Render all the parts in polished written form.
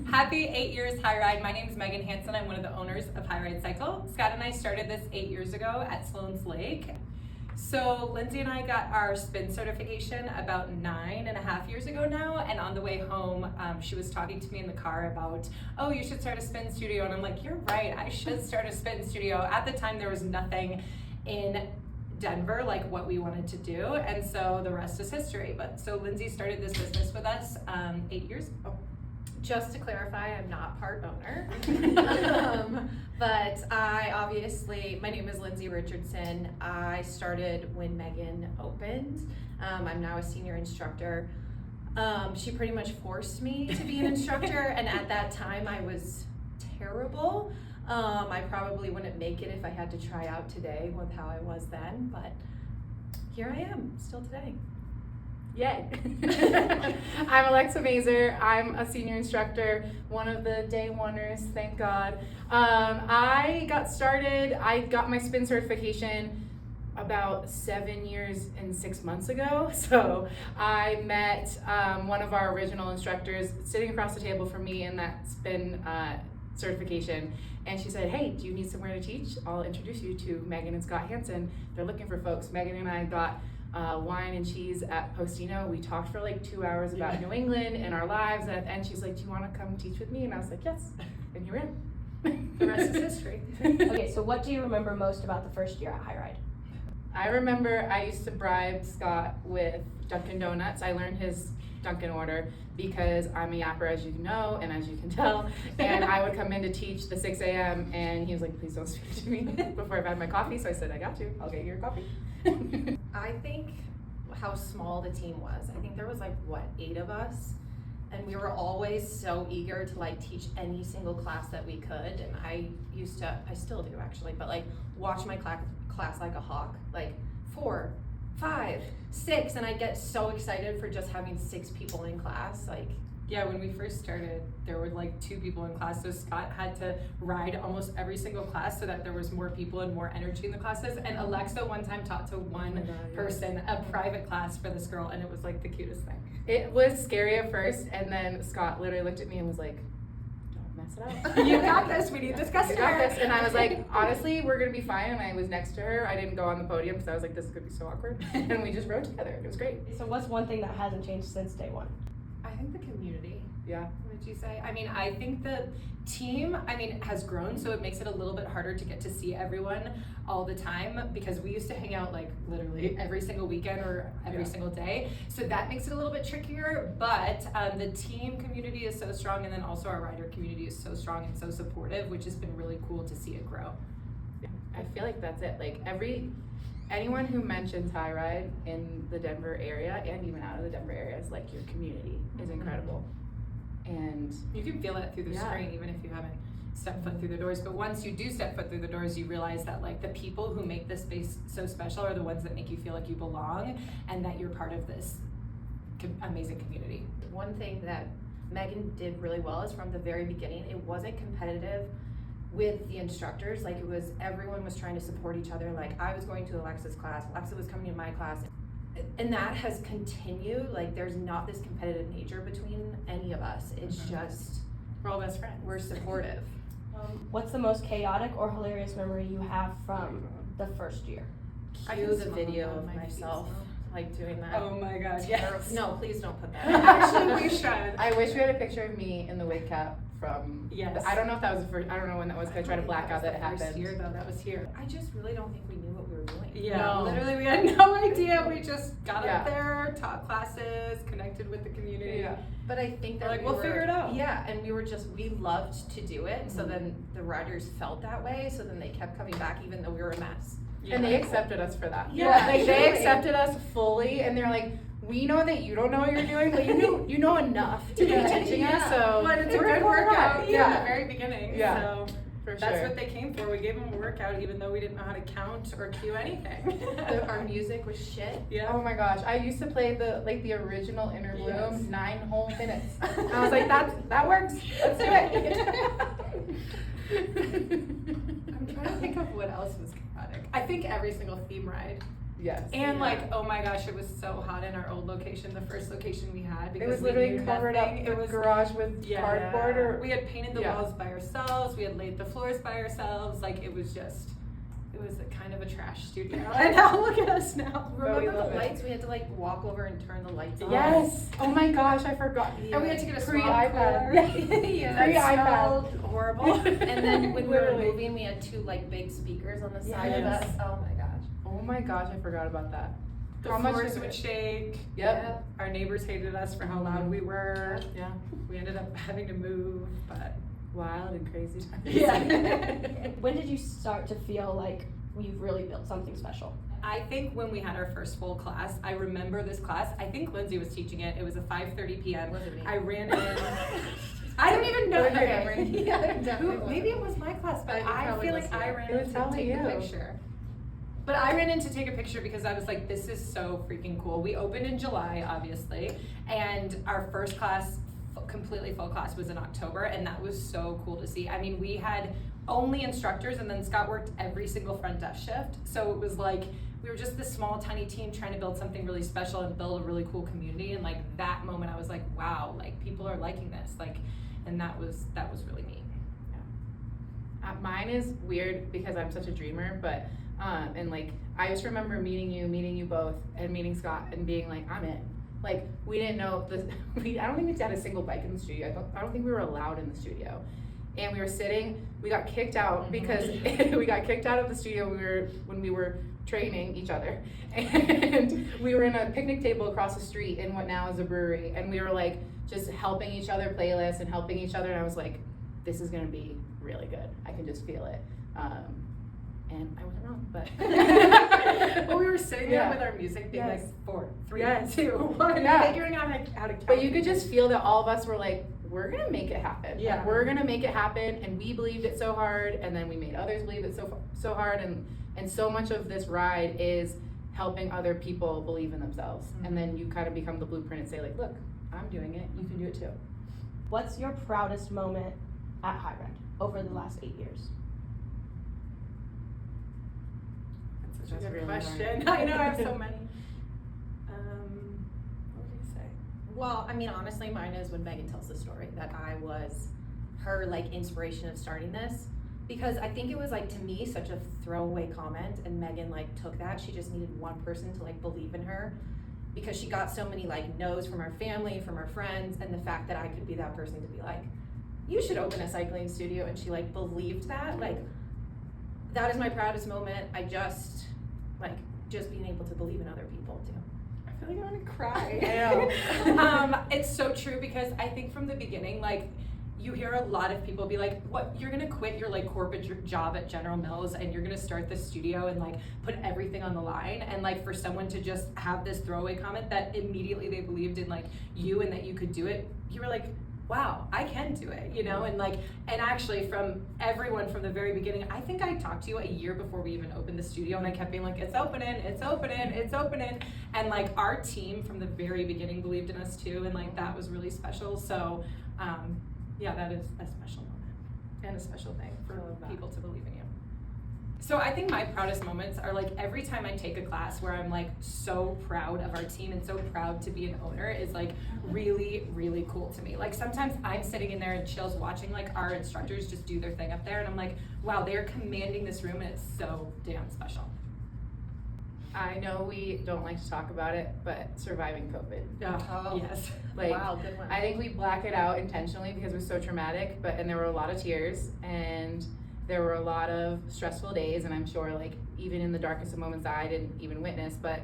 Happy 8 years High Ride. My name is Megan Hansen. I'm one of the owners of High Ride Cycle. Scott and I started this 8 years ago at Sloan's Lake. So Lindsay and I got our spin certification about 9.5 years ago now, and on the way home, she was talking to me in the car about, oh, you should start a spin studio, and I'm like, you're right, I should start a spin studio. At the time, there was nothing in Denver like what we wanted to do, and so the rest is history. But so Lindsay started this business with us 8 years ago. Just to clarify, I'm not part owner, but my name is Lindsay Richardson. I started when Megan opened. I'm now a senior instructor. She pretty much forced me to be an instructor, and at that time I was terrible. I probably wouldn't make it if I had to try out today with how I was then, but here I am, still today. Yay! I'm Alexa Mazer. I'm a senior instructor, one of the day oneers, thank God. I got my spin certification about 7 years and 6 months ago. So I met one of our original instructors sitting across the table from me in that spin certification. And she said, hey, do you need somewhere to teach? I'll introduce you to Megan and Scott Hansen. They're looking for folks. Megan and I got wine and cheese at Postino. We talked for like 2 hours about New England and our lives, and at the end she's like, do you want to come teach with me? And I was like, yes, and here we are. The rest is history. Okay, so what do you remember most about the first year at High Ride? I remember I used to bribe Scott with Dunkin' Donuts. I learned his Dunkin' order because I'm a yapper, as you know, and as you can tell, and I would come in to teach the 6 a.m. and he was like, please don't speak to me before I've had my coffee. So I said, I got you, I'll get you your coffee. I think how small the team was. I think there was 8 of us, and we were always so eager to teach any single class that we could. And I still do actually, but watch my class like a hawk, 4, 5, 6, and I get so excited for just having 6 people in class. Yeah, when we first started, there were 2 people in class, so Scott had to ride almost every single class so that there was more people and more energy in the classes. And Alexa one time taught to one person a private class for this girl, and it was the cutest thing. It was scary at first, and then Scott literally looked at me and was like, don't mess it up. You got this, we need this customer. You got this. And I was like, honestly, we're gonna be fine. And I was next to her. I didn't go on the podium because I was like, this is gonna be so awkward. And we just rode together. It was great. So what's one thing that hasn't changed since day one? I think the community. Yeah. What did you say? I think the team, has grown, so it makes it a little bit harder to get to see everyone all the time, because we used to hang out literally every single weekend or every single day. So that makes it a little bit trickier, but the team community is so strong, and then also our rider community is so strong and so supportive, which has been really cool to see it grow. Yeah. I feel like that's it. Anyone who mentions High Ride in the Denver area and even out of the Denver area is your community is incredible. And you can feel it through the screen, even if you haven't stepped foot through the doors. But once you do step foot through the doors, you realize that the people who make this space so special are the ones that make you feel like you belong and that you're part of this amazing community. One thing that Megan did really well is from the very beginning, it wasn't competitive with the instructors. Everyone was trying to support each other. I was going to Alexa's class, Alexa was coming to my class. And that has continued. There's not this competitive nature between any of us. It's just, we're all best friends. We're supportive. What's the most chaotic or hilarious memory you have from the first year? Cue the video of myself doing that. Oh my god, yes. No, please don't put that. Actually, we should. I wish we had a picture of me in the wig cap from, I don't know if that was the first, I don't know when that was, because I tried to black out that it happened. First year though, that was here. I just really don't think we knew what we were doing. Yeah, no. Literally we had no idea. We just got up there, taught classes, connected with the community. Yeah. But I think that we'll figure it out. Yeah, and we loved to do it. So then the riders felt that way. So then they kept coming back even though we were a mess. Yeah. And they accepted us for that. Yeah, they accepted us fully, and they're like, we know that you don't know what you're doing, but you know enough to be teaching us. So but it's a good workout. Yeah, in the very beginning. Yeah. So that's what they came for. We gave them a workout even though we didn't know how to count or cue anything. Our music was shit. Yeah. Oh my gosh. I used to play the original Inner Bloom 9 whole minutes. I was like, that works. Let's do it. I'm trying to think of what else was chaotic. I think every single theme ride Yes. And like, oh my gosh, it was so hot in our old location, the first location we had, It because was we literally knew covered up nothing. the It was garage with cardboard or we had painted the Yeah. walls by ourselves, we had laid the floors by ourselves, like it was a kind of a trash studio. And now look at us now. But we Remember love the it. lights? We had to like walk over and turn the lights on. Yes. Oh my gosh, I forgot. And we had to get a Pre swamp iPad. cooler. Yeah. Pre That iPad. smelled horrible. And then when we were Literally. moving, we had 2 like big speakers on the side of Yes. us. Oh my gosh. Oh my gosh, I forgot about that. The How much floors is would it? shake. Yep. Our neighbors hated us for how loud we were. Yeah. We ended up having to move, but Wild and crazy times. yeah. When did you start to feel like you've really built something special? I think when we had our first full class, I remember this class. I think Lindsay was teaching it. It was a 5:30 p.m. Was it me? I ran in. I don't even know. Was it Okay. Emery? Yeah, it definitely was. Maybe it was my class, but I think I probably feel was like you. I ran It in was to probably take the you. picture. But I ran in to take a picture because I was like, this is so freaking cool. We opened in July, obviously, and our first class, completely full class, was in October, and that was so cool to see. I mean, we had only instructors, and then Scott worked every single front desk shift, so it was like, we were just this small, tiny team trying to build something really special and build a really cool community, and like that moment I was like, wow, like people are liking this, like, and that was really neat. Mine is weird because I'm such a dreamer, but and like I just remember meeting you both, and meeting Scott and being like, I'm in. Like we didn't know this. I don't think we had a single bike in the studio. I don't think we were allowed in the studio, and we were sitting. We got kicked out because we got kicked out of the studio. When we were training each other, and we were in a picnic table across the street in what now is a brewery, and we were like just helping each other playlist and helping each other. And I was like, this is gonna be really good. I can just feel it. And I wasn't wrong, but Well, we were sitting there Yeah. with our music being Yes. like 4, 3, Yes. 2, 1, Yeah. figuring out how to count. But you could just feel that all of us were like, we're gonna make it happen. Like, Yeah. we're gonna make it happen, and we believed it so hard, and then we made others believe it so hard, and so much of this ride is helping other people believe in themselves, and then you kind of become the blueprint and say like, look, I'm doing it, you can do it too. What's your proudest moment at High Ride over the last 8 years? That's such a That's good really question. hard. I know I have so many. What would you say? Well, I mean, honestly, mine is when Megan tells the story that I was her like inspiration of starting this, because I think it was like to me such a throwaway comment, and Megan like took that. She just needed one person to like believe in her, because she got so many like no's from our family, from our friends, and the fact that I could be that person to be like, you should open a cycling studio, and she like believed that. Like that is my proudest moment. I just being able to believe in other people too. I feel like I'm gonna cry. I know. It's so true, because I think from the beginning, like, you hear a lot of people be like, what, you're gonna quit your like corporate job at General Mills and you're gonna start this studio and like put everything on the line, and like for someone to just have this throwaway comment that immediately they believed in like you and that you could do it, you were like, wow, I can do it, you know? And like, and actually from everyone from the very beginning, I think I talked to you a year before we even opened the studio, and I kept being like, it's opening, it's opening, it's opening. And like our team from the very beginning believed in us too, and like that was really special. So yeah, that is a special moment and a special thing for people to believe in you. So I think my proudest moments are like every time I take a class where I'm like so proud of our team and so proud to be an owner is like really, really cool to me. Like sometimes I'm sitting in there and chills watching like our instructors just do their thing up there, and I'm like, wow, they're commanding this room, and it's so damn special. I know we don't like to talk about it, but surviving COVID. Oh. Yes. Like, Wow, good one. I think we black it out intentionally because it was so traumatic, and there were a lot of tears, and there were a lot of stressful days, and I'm sure like even in the darkest of moments I didn't even witness, but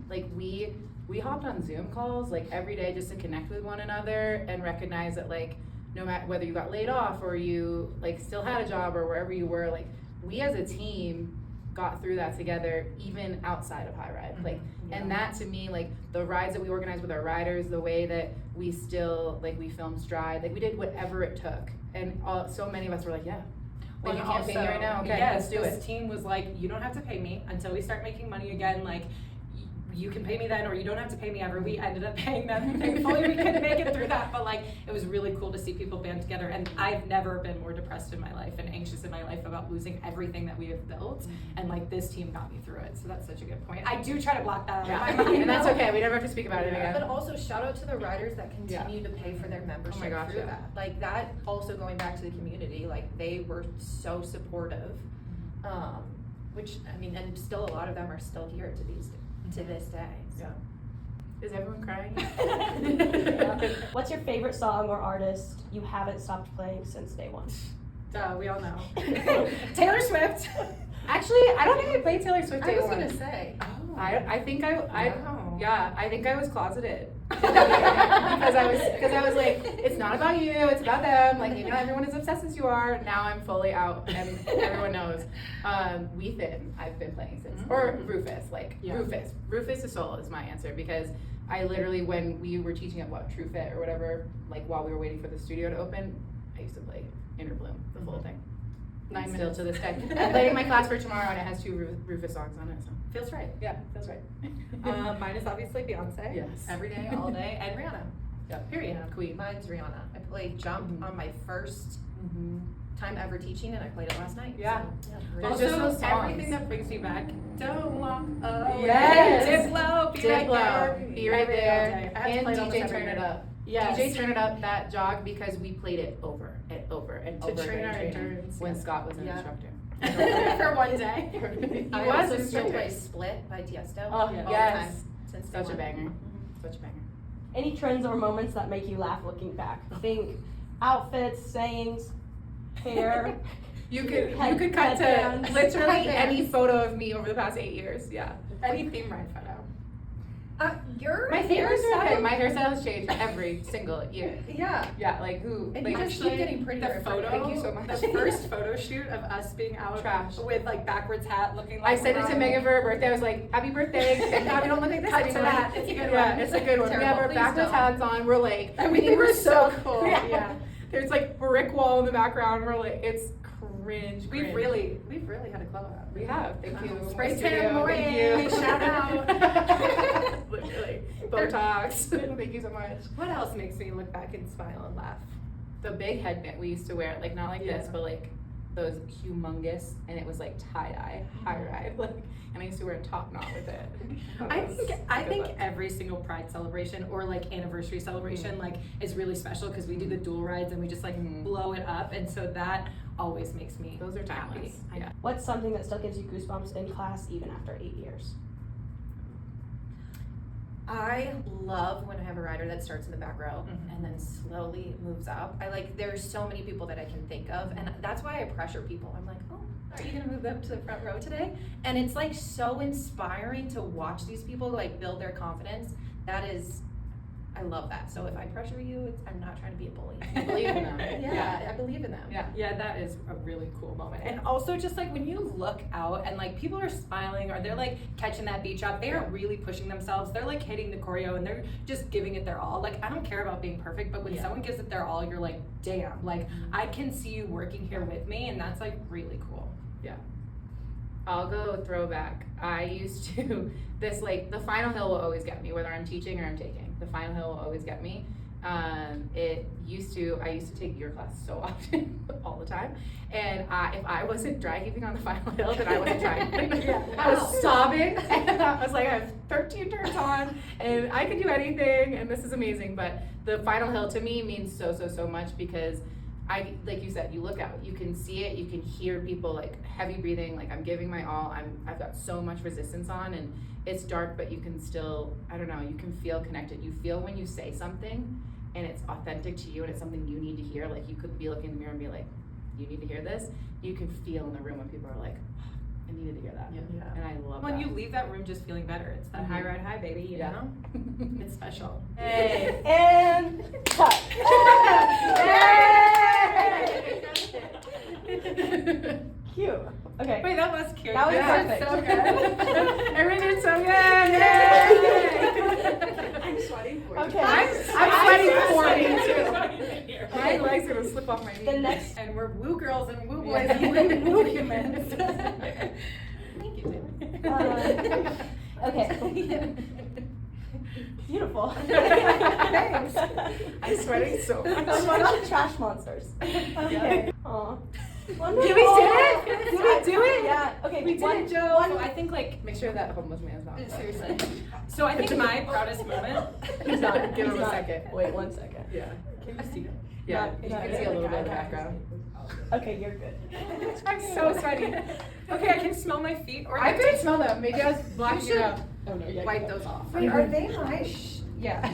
like we hopped on Zoom calls like every day just to connect with one another and recognize that like no matter whether you got laid off or you like still had a job or wherever you were, like we as a team got through that together even outside of High Ride. Like and that to me, like the rides that we organized with our riders, the way that we still like we filmed Stride, like we did whatever it took, and so many of us were like, yeah. Like, you can't pay me right now? Okay, yes, let's do this it. team was like, you don't have to pay me until we start making money again. Like, you can pay me then, or you don't have to pay me ever. We ended up paying them. Thankfully, we couldn't make it through that, but like, it was really cool to see people band together. And I've never been more depressed in my life and anxious in my life about losing everything that we have built. And like, this team got me through it. So that's such a good point. I do try to block that out of my mind. And that's okay. We never have to speak about it again. But also shout out to the riders that continue to pay for their membership through that. Like that, also going back to the community, like they were so supportive. Which I mean, and still a lot of them are still here to this day. So. Is everyone crying? What's your favorite song or artist you haven't stopped playing since day one? Duh, we all know. Taylor Swift. Actually, I don't think I played Taylor Swift day I was one. gonna say. I think I Wow. yeah, I think I was closeted. because I was like, it's not about you, it's about them. Like, you know, everyone is obsessed as you are. Now I'm fully out and everyone knows. Weathin, I've been playing since. Or Rufus, Rufus is Soul is my answer, because I literally, when we were teaching at True Fit or whatever, like while we were waiting for the studio to open, I used to play Inner Bloom, the full thing. 9 Still minutes. to this day. I'm playing my class for tomorrow and it has 2 Rufus songs on it, so. Feels right. Yeah, that's right. Mine is obviously Beyonce. Yes. Every day, all day, and Rihanna. Yeah. Period. Queen. Mine's Rihanna. I played Jump on my first time ever teaching, and I played it last night. Yeah. So, There's Also, just those songs. everything that brings me back. Don't walk away. Yes. Diplo, be right there. Be right Every there. day. I have to And play it almost DJ every Turn It day. Up. Yes. DJ Turn It Up, that jog, because we played it over and over and To over train during our training endurance, when yeah. Scott was an Yeah. instructor. For one day. He I was also an still instructor. play Split by Tiesto. Oh, all the yes. time since day Such a one. banger. Such a banger. Any trends or moments that make you laugh looking back? Think outfits, sayings, hair. You could cut to Headbands. literally Headbands. any photo of me over the past 8 years. Yeah. Any theme ride photo. Your My hairstyle, hairstyle? my hairstyle has changed every single year. Yeah. Yeah, like who? And like, you just keep getting prettier. The every photo, day. Thank you so much. the first photo shoot of us being out Trash. with like backwards hat looking like I sent it to we're Megan on- for her birthday. I was like, happy birthday. Thank God we don't look like this Cut to anymore. that. It's a good Yeah, one. it's a good one. We Terrible. have our Please backwards don't. hats on. We're like, And we think we're so cool. Yeah. There's like brick wall in the background. We're like, it's cringe. We've really had a glow up. We have. Thank you. Spray My studio. tan Thank morning. you. Shout out. Literally. Botox. Thank you so much. What else makes me look back and smile and laugh? The big headband we used to wear, like not like this, Yeah. but like those humongous, and it was like tie-dye, high-ride, like, and I used to wear a top knot with it. I think every single Pride celebration or like anniversary celebration like is really special because we do the dual rides and we just like blow it up, and so that always makes me Those are happy. timeless. Yeah. What's something that still gives you goosebumps in class even after 8 years? I love when I have a rider that starts in the back row Mhm. and then slowly moves up. There's so many people that I can think of, and that's why I pressure people. I'm like, oh, are you gonna move up to the front row today? And it's like so inspiring to watch these people like build their confidence. I love that. So if I pressure you, I'm not trying to be a bully. I believe in them. Yeah, I believe in them. Yeah. Yeah, that is a really cool moment. And also just like when you look out and like people are smiling or they're like catching that beat drop, they are really pushing themselves. They're like hitting the choreo and they're just giving it their all. Like I don't care about being perfect, but when someone gives it their all, you're like, damn, like I can see you working here with me, and that's like really cool. I'll go throwback. I used to, the final hill will always get me, whether I'm teaching or I'm taking. The final hill will always get me. I used to take your class so often, all the time. And if I wasn't dry heaving on the final hill, then I wasn't trying. I was sobbing, and I was like, I have 13 turns on, and I can do anything, and this is amazing. But the final hill to me means so much because like you said, you look out, you can see it, you can hear people like heavy breathing, like I'm giving my all, I've got so much resistance on, and it's dark, but you can still, I don't know, you can feel connected. You feel when you say something and it's authentic to you and it's something you need to hear, like you could be looking in the mirror and be like, you need to hear this. You can feel in the room when people are like, I needed to hear that. Yeah. And I love When that. you leave that room just feeling better, it's that high ride high, baby, you know? It's special. Hey. And cut. Cute. Okay. Wait, that was cute. That was perfect. So good. Everyone did so good. I'm sweating for you. Okay. I'm sweating for me too. My legs are gonna slip off my knees. The next. And we're woo girls and woo boys and woo humans. Thank you, Taylor. Okay. Beautiful. Thanks. I'm sweating so much. A bunch of trash monsters. Okay. Aw. Wonderful. Did we do it? Did we do it? Yeah. Okay. We did one, it, Joe. So I think like, Make sure that homeless man's not. seriously. So I think my proudest moment. He's not. Give him He's a not. second. Wait 1 second. Yeah. Can you see it? Yeah. Not- You not can see a good. little bit of the background. Okay, you're good. I'm so sweaty. Okay, I can smell my feet or I the couldn't smell them. Maybe I was blocking should it up. Oh no. Yeah. Wipe those off. Wait, are they my yeah.